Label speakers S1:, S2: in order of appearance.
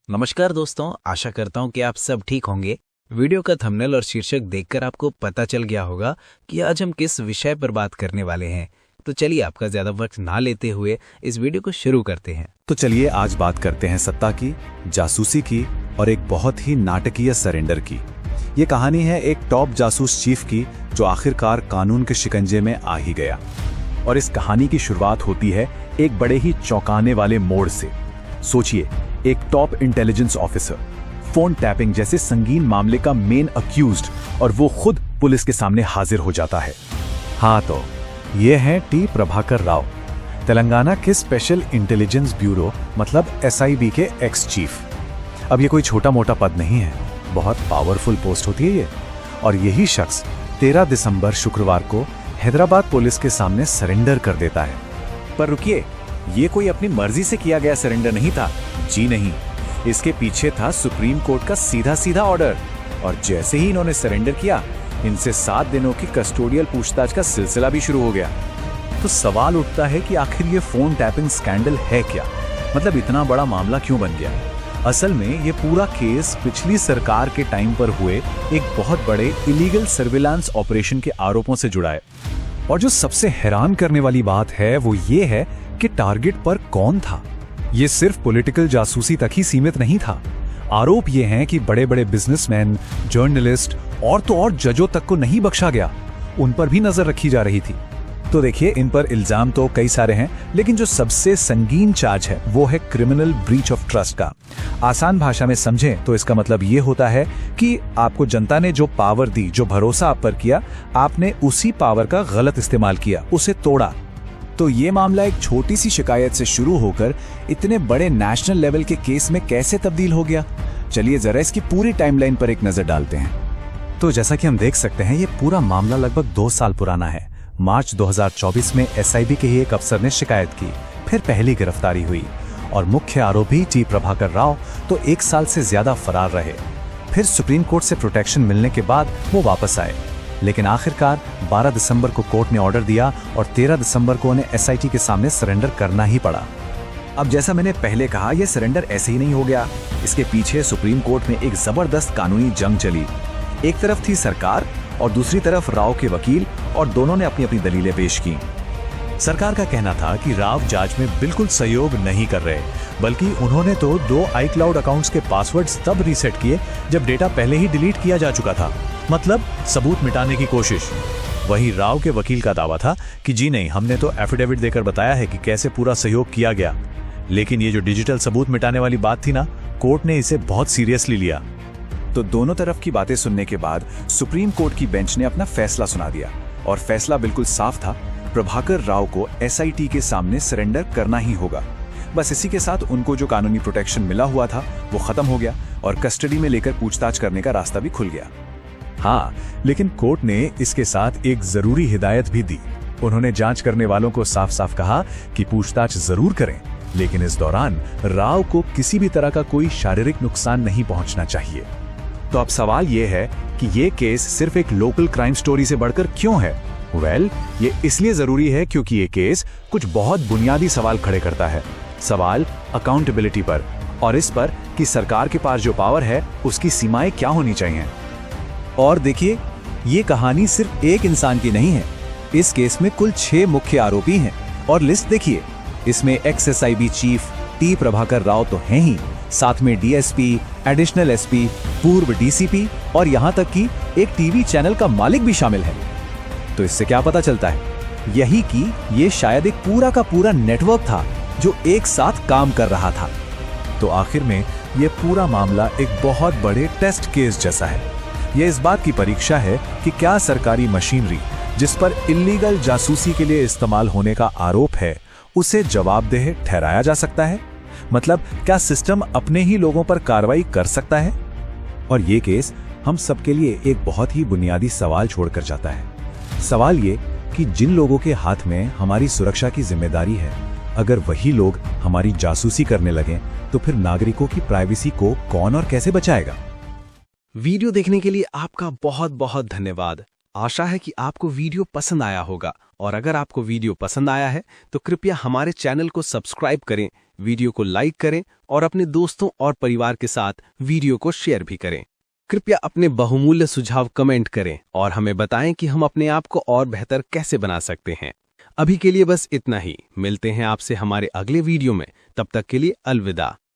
S1: नमस्कार दोस्तों, आशा करता हूँ कि आप सब ठीक होंगे। वीडियो का थंबनेल और शीर्षक देखकर आपको पता चल गया होगा कि आज हम किस विषय पर बात करने वाले हैं। तो चलिए आपका ज्यादा वक्त ना लेते हुए इस वीडियो को शुरू करते हैं।
S2: तो चलिए आज बात करते हैं सत्ता की, जासूसी की और एक बहुत ही नाटकीय सरेंडर की। ये कहानी है एक टॉप जासूस चीफ की जो आखिरकार कानून के शिकंजे में आ ही गया। और इस कहानी की शुरुआत होती है एक बड़े ही चौंकाने वाले मोड़ से। सोचिए, एक top intelligence officer phone tapping जैसे संगीन मामले का मेन अक्यूज्ड और वो खुद पुलिस के सामने हाजिर हो जाता है। हाँ, तो ये हैं टी प्रभाकर राव, तेलंगाना के स्पेशल इंटेलिजेंस ब्यूरो मतलब SIB के एक्स चीफ। अब ये कोई छोटा मोटा पद नहीं है, बहुत पावरफुल पोस्ट होती है ये। और यही शख्स 13 दिसंबर शुक्रवार को हैदराबाद पुलिस के सामने सरेंडर कर देता है। पर रुकिए, ये कोई अपनी मर्जी से किया गया सरेंडर नहीं था। जी नहीं, इसके पीछे था सुप्रीम कोर्ट का सीधा सीधा ऑर्डर। और जैसे ही इन्होंने सरेंडर किया, इनसे 7 दिनों की कस्टोडियल पूछताछ का सिलसिला भी शुरू हो गया। तो सवाल उठता है कि आखिर ये फोन टैपिंग स्कैंडल है क्या? मतलब इतना बड़ा मामला क्यों बन गया? असल में ये पूरा केस पिछली सरकार के टाइम पर हुए एक बहुत बड़े इलीगल सर्विलांस ऑपरेशन के आरोपों से जुड़ा है। और जो सबसे हैरान करने वाली बात है वो ये है कि टारगेट पर कौन था। ये सिर्फ पॉलिटिकल जासूसी तक ही सीमित नहीं था। आरोप ये हैं कि बड़े बड़े बिजनेसमैन, जर्नलिस्ट और तो और जजों तक को नहीं बख्शा गया, उन पर भी नजर रखी जा रही थी। तो देखिए, इन पर इल्जाम तो कई सारे हैं, लेकिन जो सबसे संगीन चार्ज है वो है क्रिमिनल ब्रीच ऑफ ट्रस्ट का। आसान भाषा में समझें तो इसका मतलब ये होता है कि आपको जनता ने जो पावर दी, जो भरोसा आप पर किया, आपने उसी पावर का गलत इस्तेमाल किया, उसे तोड़ा। तो ये मामला एक छोटी सी शिकायत से शुरू होकर इतने बड़े नेशनल लेवल के केस में कैसे तब्दील हो गया, चलिए जरा इसकी पूरी टाइमलाइन पर एक नजर डालते हैं। तो जैसा कि हम देख सकते हैं, ये पूरा मामला लगभग 2 साल पुराना है। मार्च 2024 में SIB के ही एक अफसर ने शिकायत की, फिर पहली गिरफ्तारी हुई और मुख्य आरोपी टी प्रभाकर राव तो 1 साल से ज्यादा फरार रहे। फिर सुप्रीम कोर्ट से प्रोटेक्शन मिलने के बाद वो वापस आए, लेकिन आखिरकार 12 दिसंबर को कोर्ट ने ऑर्डर दिया और 13 दिसंबर को उन्हें SIT के सामने सरेंडर करना ही पड़ा। अब जैसा मैंने पहले कहा, यह सरेंडर ऐसे ही नहीं हो गया। इसके पीछे सुप्रीम कोर्ट में एक जबरदस्त कानूनी जंग चली। एक तरफ थी सरकार और दूसरी तरफ राव के वकील, और दोनों ने अपनी अपनी दलीलें पेश की। सरकार का कहना था कि राव जांच में बिल्कुल सहयोग नहीं कर रहे, बल्कि उन्होंने तो 2 iCloud अकाउंट्स के पासवर्ड्स तब रीसेट किए जब डेटा पहले ही डिलीट किया जा चुका था, मतलब सबूत मिटाने की कोशिश। वहीं राव के वकील का दावा था कि जी नहीं, हमने तो एफिडेविट देकर बताया है कि कैसे पूरा सहयोग किया गया। लेकिन ये जो डिजिटल सबूत मिटाने वाली बात थी ना, कोर्ट ने इसे बहुत सीरियसली लिया। तो दोनों तरफ की बातें सुनने के बाद सुप्रीम कोर्ट की बेंच ने अपना फैसला सुना दिया और फैसला बिल्कुल साफ था, प्रभाकर राव को SIT के सामने सरेंडर करना ही होगा। बस इसी के साथ उनको जो कानूनी प्रोटेक्शन मिला हुआ था वो खत्म हो गया और कस्टडी में लेकर पूछताछ करने का रास्ता भी खुल गया। हाँ, लेकिन कोर्ट ने इसके साथ एक जरूरी हिदायत भी दी। उन्होंने जांच करने वालों को साफ साफ कहा कि पूछताछ जरूर करें, लेकिन इस दौरान राव को किसी भी तरह का कोई शारीरिक नुकसान नहीं पहुंचना चाहिए। तो अब सवाल ये है कि ये केस सिर्फ एक लोकल क्राइम स्टोरी से बढ़कर क्यों है? वेल, ये इसलिए जरूरी है क्योंकि ये केस कुछ बहुत बुनियादी सवाल खड़े करता है। सवाल अकाउंटेबिलिटी पर, और इस पर कि सरकार के पास जो पावर है उसकी सीमाएं क्या होनी चाहिए। और देखिए, ये कहानी सिर्फ एक इंसान की नहीं है। इस केस में कुल 6 मुख्य आरोपी हैं और लिस्ट देखिए, इसमें x SIB chief T Prabhakar Rao तो हैं ही, साथ में DSP, एडिशनल SP, पूर्व DCP और यहाँ तक कि एक टीवी चैनल का मालिक भी शामिल है। तो इससे क्या पता चलता है? यही कि ये शायद एक पूरा का पूरा नेटवर्क था जो एक साथ काम कर रहा था। तो आखिर में ये पूरा मामला एक बहुत बड़े टेस्ट केस जैसा है। यह इस बात की परीक्षा है कि क्या सरकारी मशीनरी जिस पर इल्लीगल जासूसी के लिए इस्तेमाल होने का आरोप है, उसे जवाबदेह ठहराया जा सकता है। मतलब क्या सिस्टम अपने ही लोगों पर कार्रवाई कर सकता है? और ये केस हम सबके लिए एक बहुत ही बुनियादी सवाल छोड़कर जाता है। सवाल ये कि जिन लोगों के हाथ में हमारी सुरक्षा की जिम्मेदारी है, अगर वही लोग हमारी जासूसी करने लगें, तो फिर नागरिकों की प्राइवेसी को कौन और कैसे बचाएगा?
S1: वीडियो देखने के लिए आपका बहुत बहुत धन्यवाद।
S3: आशा है कि आपको वीडियो पसंद आया होगा, और अगर आपको वीडियो पसंद आया है तो कृपया हमारे चैनल को सब्सक्राइब करें, वीडियो को लाइक करें और अपने दोस्तों और परिवार के साथ वीडियो को शेयर भी करें। कृपया अपने बहुमूल्य सुझाव कमेंट करें और हमें बताएं कि हम अपने आप को और बेहतर कैसे बना सकते हैं। अभी के लिए बस इतना ही। मिलते हैं आपसे हमारे अगले वीडियो में। तब तक के लिए अलविदा।